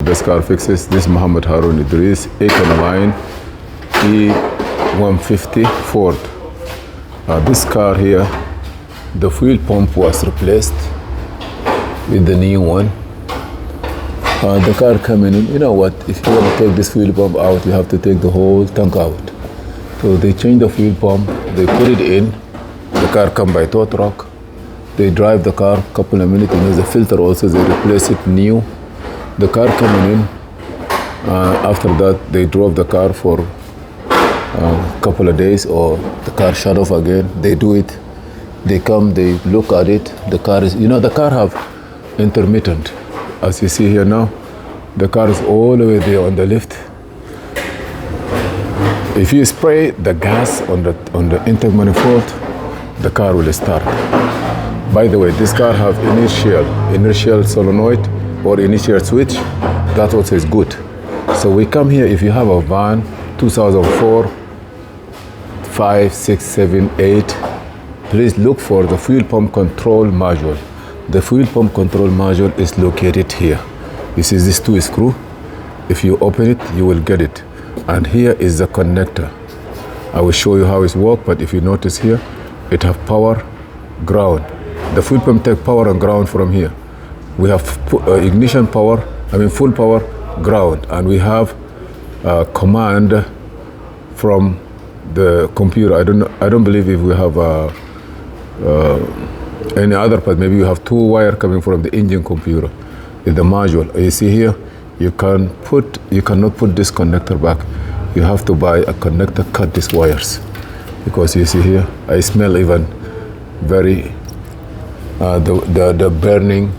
Best Car Fixes. This is Muhammad Harun Idris, Econline E150 Ford. This car here, the fuel pump was replaced with the new one. The car coming in, you know what, if you want to take this fuel pump out, you have to take the whole tank out. So they change the fuel pump, they put it in, the car come by tow truck, they drive the car a couple of minutes, and there's a filter also, they replace it new. The car coming in, after that they drove the car for a couple of days, or the car shut off again. They do it, they come, they look at it, the car is, the car have intermittent. As you see here now, the car is all the way there on the left. If you spray the gas on the intake manifold, the car will start. By the way, this car have inertial solenoid or inertial switch. That also is good. So we come here, if you have a van, 2004, 5, 6, 7, 8, please look for the fuel pump control module. The fuel pump control module is located here. You see this 2 screw. If you open it, you will get it. And here is the connector. I will show you how it works, but if you notice here, it have power, ground. The fuel pump take power and ground from here. We have ignition power, full power, ground, and we have command from the computer. I don't believe if we have any other part. Maybe you have 2 wires coming from the engine computer in the module. You see here, you cannot put this connector back. You have to buy a connector, cut these wires, because you see here, I smell even very the burning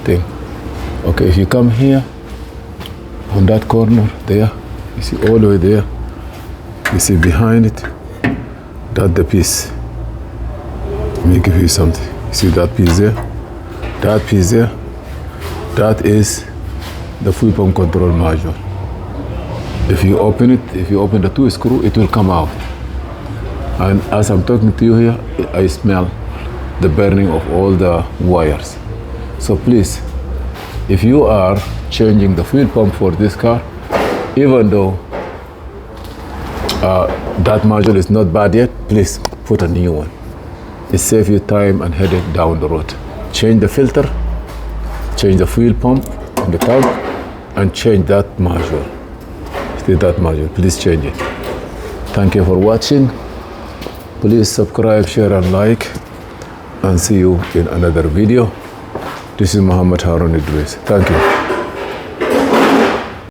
thing. Okay, if you come here on that corner there, you see all the way there, you see behind it, that's the piece. Let me give you something. You see that piece there? That piece there? That is the fuel pump control module. If you open it, if you open the 2 screw, it will come out. And as I'm talking to you here, I smell the burning of all the wires. So please, if you are changing the fuel pump for this car, even though that module is not bad yet, please put a new one. It saves you time and headache down the road. Change the filter, change the fuel pump in the tank, and change that module. See that module, please change it. Thank you for watching. Please subscribe, share, and like, and see you in another video. This is Muhammad Harun Idris. Thank you.